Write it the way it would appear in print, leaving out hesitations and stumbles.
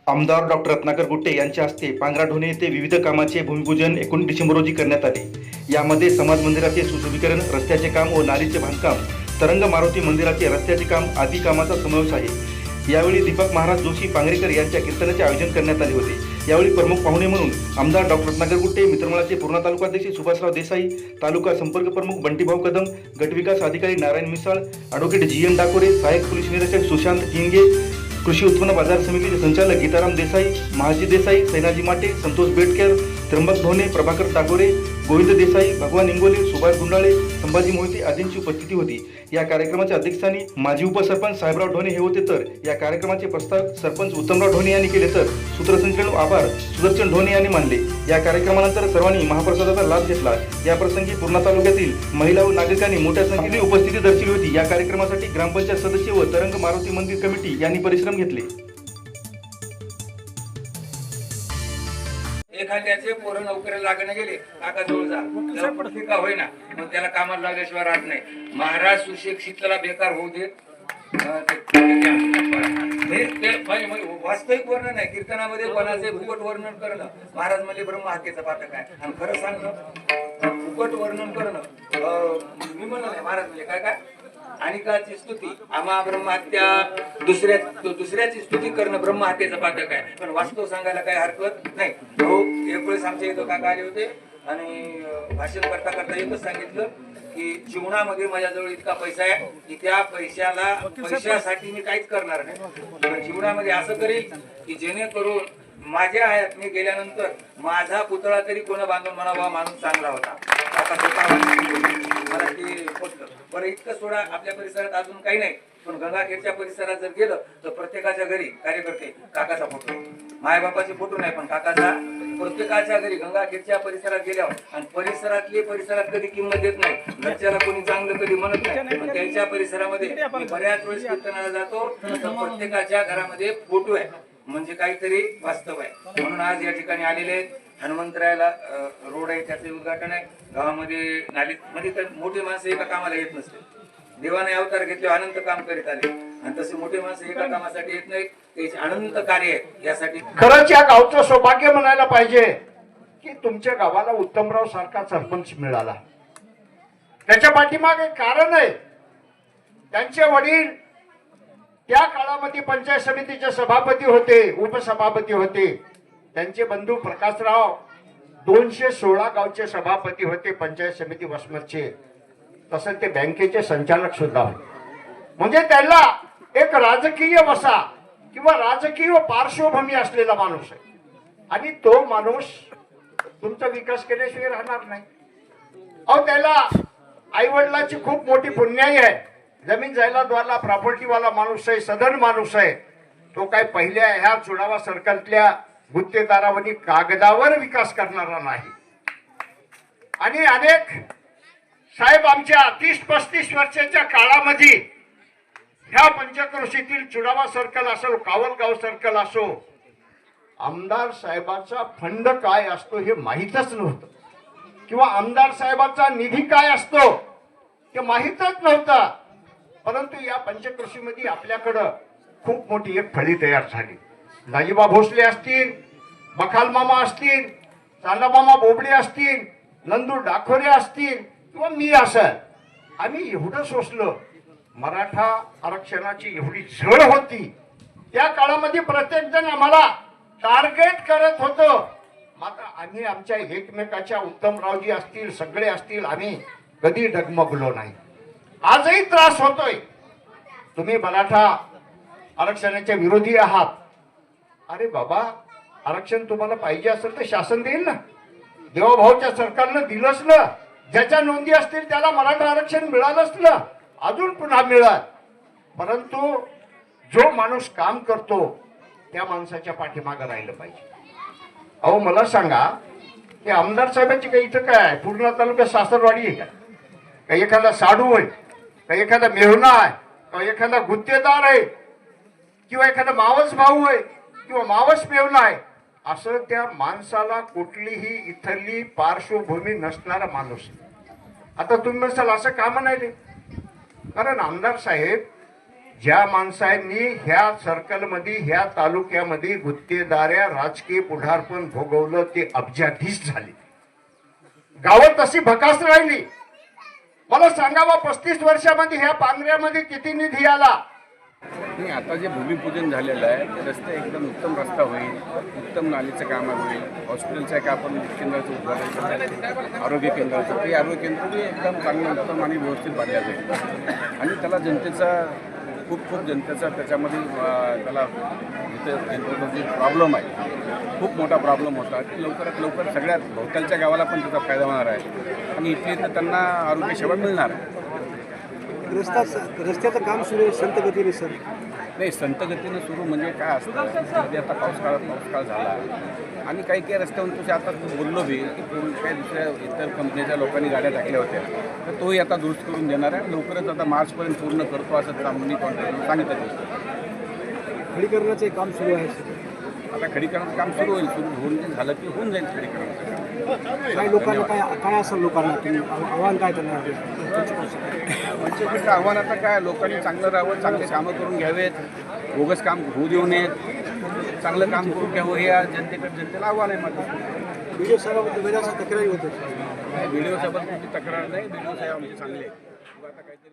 आमदार डॉक्टर रत्नाकर गुट्टे यांच्या हस्ते पांगराढोणे येथे विविध कामाचे भूमिपूजन 19 डिसेंबर रोजी करण्यात आले। यामध्ये समाज मंदिराचे सुशोभीकरण, रस्त्याचे काम व नालीचे बांधकाम, तरंग मारुती मंदिराचे रस्त्याचे काम आदी कामाचा समावेश आहे। यावेळी दीपक महाराज जोशी पांगरेकर यांच्या कीर्तनाचे आयोजन करण्यात आले होते। यावेळी प्रमुख पाहुणे म्हणून आमदार डॉक्टर रत्नाकर गुट्टे, मित्रमंडळाचे पूर्णा तालुकाध्यक्ष सुभाषराव देसाई, तालुका संपर्क प्रमुख बंटीभाऊ कदम, गटविकास अधिकारी नारायण मिसाळ, ॲडव्होकेट जी.एन. डाकोरे, सहाय्यक पोलीस निरीक्षक सुशांत किंगे, कृषी उत्पन्न बाजार समितीचे संचालक गीताराम देसाई, महाजी देसाई, सैनाजी माटे, संतोष बेटकर, त्र्यंबक धोने, प्रभाकर टागोरे, गोविंद देसाई, भगवान इंगोले, सुभाष गुंडाळे, संभाजी मोहिते आदींची उपस्थिती होती। या कार्यक्रमाच्या अध्यक्षस्थानी माजी उपसरपंच साहेबराव ढोणे हे होते। तर या कार्यक्रमाचे प्रस्ताव सरपंच उत्तमराव ढोणे यांनी केले, तर सूत्रसंचालन आभार सुदर्शन ढोणे यांनी मानले। या कार्यक्रमानंतर सर्वांनी महाप्रसादाचा लाभ घेतला। या प्रसंगी पूर्णा तालुक्यातील महिला व नागरिकांनी मोठ्या संख्येने उपस्थिती दर्शवली होती। या कार्यक्रमासाठी ग्रामपंचायत सदस्य व तरंग मारुती मंदिर कमिटी यांनी परिश्रम घेतले। एखाद्याचे पोरं नोकरीला लागणे गेले, काका जवळ जा, त्याला पडते का होईना, मग त्याला कामाला लागल्याशिवाय राहत नाही। महाराज सुशिक्षितला बेकार होऊ दे, वास्तविक वर्णन आहे कीर्तनामध्ये कोणाचे फुकट वर्णन करणं। महाराज म्हणजे ब्रह्महत्येचं पातक आहे, आणि खरं सांगणं फुकट वर्णन करणं मी म्हणलं नाही। महाराज म्हणजे काय काय अनिकाची स्तुती, आम्हा ब्रह्महत्या दुसऱ्याची स्तुती करणं ब्रह्महत्येचं पातक आहे। पण वास्तव सांगायला काही हरकत नाही। हो, एक वेळेस आमच्या इथं काका आले होते आणि भाषण करता करता एकच सांगितलं की जीवनामध्ये माझ्याजवळ इतका पैसा आहे की त्या पैशासाठी मी काहीच करणार नाही। जीवनामध्ये असं करेल की जेणेकरून माझ्या हयात मी गेल्यानंतर माझा पुतळा तरी कोणा बांधून म्हणावा माणूस चांगला होता। मला ते पटलं। बरं, इतकं सोडा, आपल्या परिसरात अजून काही नाही, पण गंगाखेडच्या परिसरात जर गेलं तर प्रत्येकाच्या घरी कार्यकर्ते काकाचा फोटो, मायबापाचे फोटो नाही पण काकाचा प्रत्येकाच्या घरी गंगाखेडच्या परिसरात गेल्यावर, आणि परिसरात कधी किंमत देत नाही, घरच्याला कोणी चांगलं कधी म्हणत नाही, पण त्यांच्या परिसरामध्ये बऱ्याच वेळेस कीर्तनाला जातो तर प्रत्येकाच्या घरामध्ये फोटो आहे, म्हणजे काहीतरी वास्तव आहे। म्हणून आज या ठिकाणी आलेले आहेत। हनुमंतरायाला रोड आहे, त्याचे उद्घाटन आहे। गावामध्ये नालीत मध्ये तर मोठे माणसं एका कामाला येत नसते, देवाने अवतार घेतले अनंत काम करीत आले, आणि तसे मोठे माणसं एका कामासाठी येत नाहीत, त्याचे अनंत कार्य आहे। यासाठी खरंच या गावचं सौभाग्य म्हणायला पाहिजे की तुमच्या गावाला उत्तमराव सारखा सरपंच मिळाला। त्याच्या पाठीमागे कारण आहे, त्यांचे वडील त्या काळामध्ये पंचायत समितीचे सभापती होते, उपसभापती होते। त्यांचे बंधू प्रकाशराव 216 गावचे सभापती होते पंचायत समिती वसमतचे, तसं ते बँकेचे संचालक सुद्धा होते। म्हणजे त्याला एक राजकीय वसा किंवा राजकीय पार्श्वभूमी असलेला माणूस आहे, आणि तो माणूस तुमचा विकास केल्याशिवाय राहणार नाही। अहो, त्याला आई वडिलांची खूप मोठी पुण्याई आहे, जमीन जायदादवाला प्रॉपर्टीवाला माणूस आहे, सदन माणूस आहे। तो काय पहिल्या ह्या चुनावा सर्कलतल्या गुत्तेदारावनी कागदावर विकास करणारा नाही। आणि अनेक साहेब आमच्या 30-35 वर्षाच्या काळामध्ये ह्या पंचक्रोशीतील चुनावा सर्कल असो, कावलगाव सर्कल असो, आमदार साहेबाचा फंड काय असतो हे माहीतच नव्हतं, किंवा आमदार साहेबाचा निधी काय असतो ते माहीतच नव्हतं। परंतु या पंचक्रोशीमध्ये आपल्याकडं खूप मोठी एक फळी तयार झाली। दाजीबा भोसले असतील, बखाल मामा असतील, चांदामामा बोबडे असतील, नंदू डाखोरे असतील, किंवा मी असं, आम्ही एवढं सोसलं। मराठा आरक्षणाची एवढी झळ होती त्या काळामध्ये, प्रत्येक जण आम्हाला टार्गेट करत होतं, मात्र आम्ही आमच्या एकमेकाच्या, उत्तमरावजी असतील, सगळे असतील, आम्ही कधी डगमगलो नाही। आजही त्रास होतोय, तुम्ही मराठा आरक्षणाच्या विरोधी आहात। अरे बाबा, आरक्षण तुम्हाला पाहिजे असेल तर शासन देईल ना, देवाभाऊच्या सरकारनं दिलंच ना, ज्याच्या नोंदी असतील त्याला मराठा आरक्षण मिळालंच ना, अजून पुन्हा मिळत। परंतु जो माणूस काम करतो त्या माणसाच्या पाठीमागे राहिलं पाहिजे। अहो, मला सांगा की आमदार साहेबांची काही इथं काय पूर्णा तालुक्यात सासरवाडी आहे का? काही एखादा साडू आहे, काही एखादा मेहुणा आहे, काही एखादा गुत्तेदार आहे, किंवा एखादा मावस भाऊ आहे, किंवा मावस मेहुणा आहे, असं त्या माणसाला कुठलीही इथली पार्श्वभूमी नसणारा माणूस। आता तुम्ही म्हणाल असं का म्हणाले, कारण आमदार साहेब ज्या माणसांनी ह्या सर्कलमध्ये ह्या तालुक्यामध्ये गुत्तेदाऱ्या राजकीय पुढारपण भोगवलं ते अब्जाधीश झाले. गावात तशी भकास राहिली. मला सांगावा 35 वर्षामध्ये ह्या पांगऱ्यामध्ये किती निधी आला? नाही, आता जे भूमिपूजन झालेलं आहे ते रस्ते एकदम उत्तम रस्ता होईल, उत्तम नालीचं काम होईल, हॉस्पिटलचं एक आपण केंद्राचं उद्घाटन करतो, आरोग्य केंद्राचं ते आरोग्य केंद्र बी एकदम चांगलं उत्तम आणि व्यवस्थित बांधलं जाईल. आणि त्याला जनतेचा खूप जनतेचा त्याच्यामध्ये त्याला जिथे जनतेचा जे प्रॉब्लेम आहे, खूप मोठा प्रॉब्लेम होता, ते लवकरात लवकर सगळ्यात भोवतालच्या गावाला पण त्याचा फायदा होणार आहे आणि इथले तर त्यांना आरोग्य सेवा मिळणार आहे. रस्त्याचं काम सुरू आहे संत गतीने सर. नाही, संत गतीनं सुरू म्हणजे काय असतं, कधी आता पाऊसकाळ झाला आणि काही रस्त्यावरून तुझे आता बोललो बी की काही दुसऱ्या इतर कंपनीच्या लोकांनी गाड्या टाकल्या होत्या, तर तोही आता दुरुस्त करून देणार आहे. लवकरच आता मार्चपर्यंत पूर्ण करतो असं कंपनी कॉन्ट्रॅक्टरने सांगितलं. खडीकरणाचे काम सुरू आहे सर. आता खडीकरणाचं काम सुरू होईल, सुरू होऊन झालं की होऊन जाईल खडीकरणाचं काम. काही लोकांना काय असेल लोकांना तुम्ही आव्हान काय करणार? म्हणजे आव्हान आता काय, लोकांनी चांगलं राहावं, चांगले कामं करून घ्यावेत, बोगस काम होऊ देऊ नयेत, चांगलं काम करून घ्यावं हे या जनतेला आव्हान आहे माझं. व्हिडिओ साहेबाबद्दल वेगळ्या तक्रारी होते. व्हिडिओ साहेबांची तक्रार नाही, व्हिडिओ साहेब म्हणजे चांगले आहेत. आता काहीतरी